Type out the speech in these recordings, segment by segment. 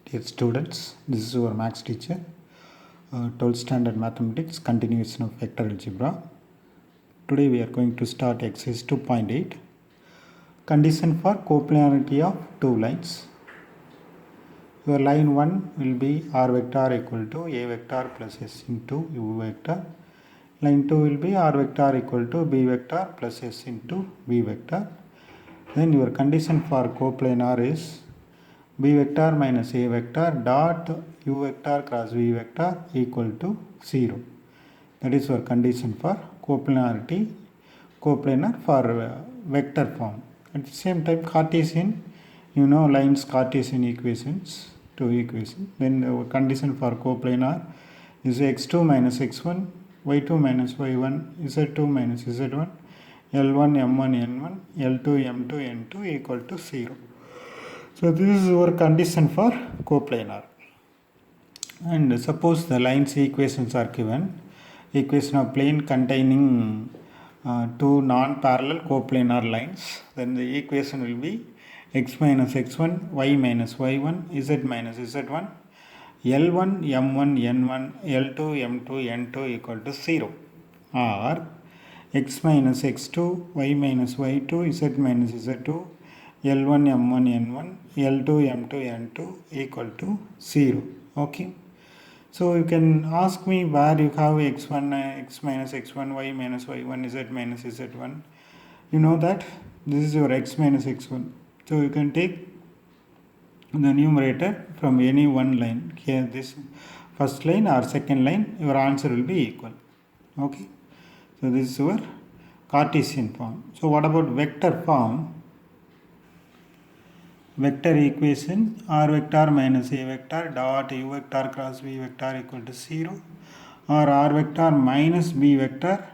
Dear students, this is your maths teacher, 12th standard mathematics, continuation of vector algebra. Today we are going to start exercise 2.8. Condition for coplanarity of two lines. Your line 1 will be r vector equal to a vector plus s into u vector. Line 2 will be r vector equal to b vector plus s into b vector. Then your condition for coplanar is b vector minus a vector dot u vector cross v vector equal to 0. That is your condition for coplanarity, coplanar for vector form. At the same time, Cartesian, lines Cartesian equations, two equations. Then the condition for coplanar is x2 minus x1, y2 minus y1, z2 minus z1, L1 m1 n1, L2 m2 n2 equal to 0. So this is our condition for coplanar. And suppose the lines equations are given. Equation of plane containing two non-parallel coplanar lines. Then the equation will be x minus x1, y minus y1, z minus z1, L1 m1 n1, L2 m2 n2 equal to 0. Or x minus x2, y minus y2, z minus z2, L1 m1 n1, L2 m2 n2 equal to 0. Okay. So you can ask me where you have x1, x minus x1, y minus y1, z minus z1. You know that this is your x minus x1. So you can take the numerator from any one line. Here this first line or second line, your answer will be equal. Okay. So this is your Cartesian form. So what about vector form? Vector equation r vector minus a vector dot u vector cross v vector equal to 0, or r vector minus b vector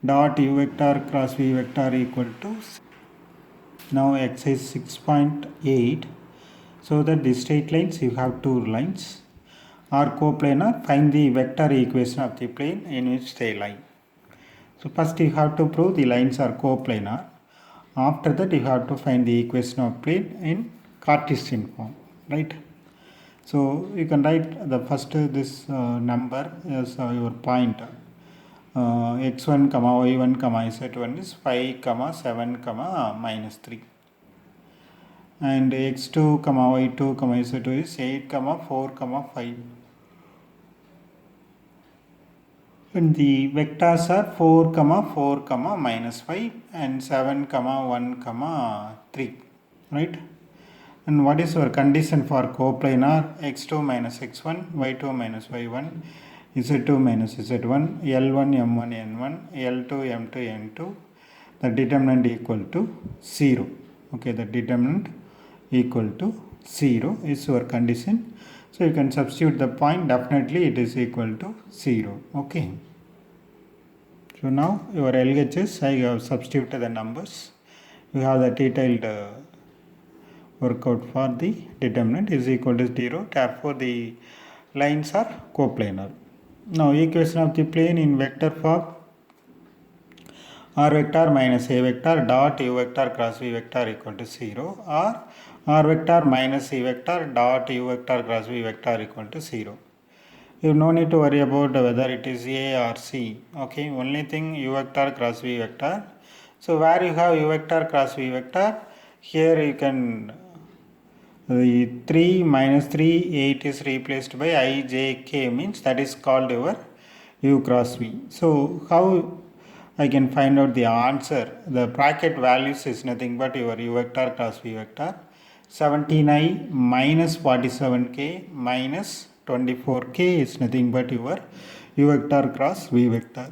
dot u vector cross v vector equal to 0. Now exercise 6.8. So that the straight lines, you have two lines are coplanar. Find the vector equation of the plane in which they lie. So first you have to prove the lines are coplanar. After that you have to find the equation of plane in Cartesian form, right? So you can write the first this number as your point. X1 comma y1 comma z1 is 5 comma 7 comma minus 3, and x2 comma y2 comma z2 is 8 comma 4 comma 5. And the vectors are 4 comma 4 comma minus 5 and 7 comma 1 comma 3, right? And what is our condition for coplanar? x2 minus x1, y2 minus y1, z2 minus z1, L1 m1 n1, L2 m2 n2. The determinant equal to 0. Okay, the determinant equal to 0 is our condition. So you can substitute the point, definitely it is equal to 0. Okay. So now your LHS, I have substituted the numbers. You have the detailed workout for the determinant is equal to 0. Therefore the lines are coplanar. Now equation of the plane in vector form: r vector minus a vector dot u vector cross v vector equal to 0, or r vector minus e vector dot u vector cross v vector equal to 0. You no need to worry about whether it is A or C. Okay, only thing u vector cross v vector. So where you have u vector cross v vector, here you can the 3 minus 3 8 is replaced by I j k, means that is called your u cross v. So how I can find out the answer? The bracket values is nothing but your u vector cross v vector. 17i minus 47k minus 24k is nothing but your u vector cross v vector,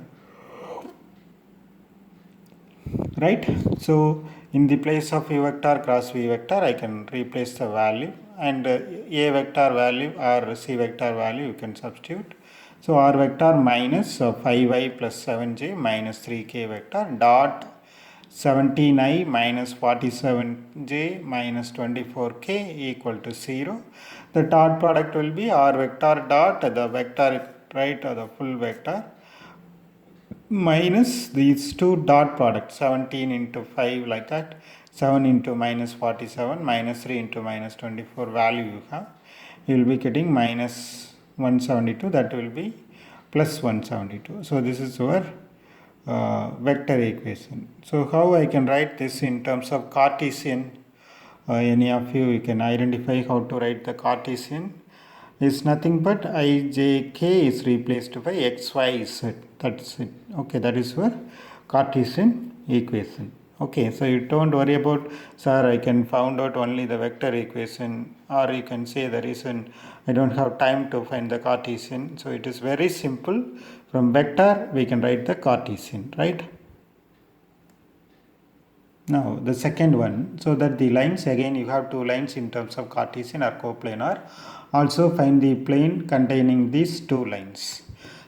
right? So in the place of u vector cross v vector, I can replace the value, and a vector value or c vector value you can substitute. So r vector minus 5i plus 7j minus 3k vector dot 17i minus 47j minus 24k equal to 0. The dot product will be r vector dot the vector, right, or the full vector, minus these two dot product, 17 into 5 like that, 7 into minus 47 minus 3 into minus 24 value you have, you will be getting minus 172, that will be plus 172. So this is our vector equation. So how I can write this in terms of Cartesian? Any of you can identify how to write the Cartesian? Is nothing but ijk is replaced by xyz. That's it. Okay, that is your Cartesian equation. Okay, so you don't worry about, sir, I can find out only the vector equation, or you can say the reason I don't have time to find the Cartesian. So it is very simple. From vector we can write the Cartesian, right? Now the second one, so that the lines, again you have two lines in terms of Cartesian or coplanar. Also find the plane containing these two lines.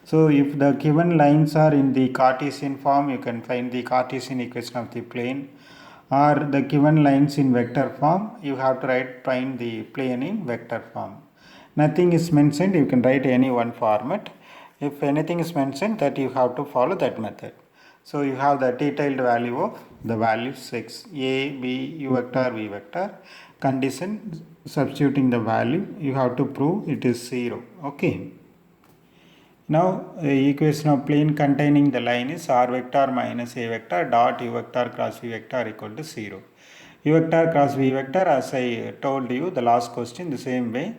So if the given lines are in the Cartesian form, you can find the Cartesian equation of the plane, or the given lines in vector form, you have to find the plane in vector form. Nothing is mentioned, you can write any one format. If anything is mentioned, that you have to follow that method. So you have the detailed value of the values x, a, b, u vector, v vector. Condition, substituting the value, you have to prove it is 0. Okay. Now equation of plane containing the line is r vector minus a vector dot u vector cross v vector equal to 0. U vector cross v vector, as I told you the last question, the same way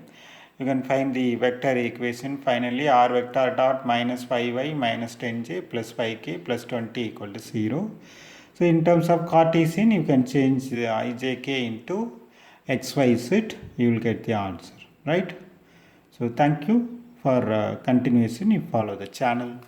you can find the vector equation. Finally r vector dot minus 5y minus 10j plus 5k plus 20 equal to 0. So in terms of Cartesian, you can change the ijk into xyz, you will get the answer, right? So thank you for continuation. You follow the channel.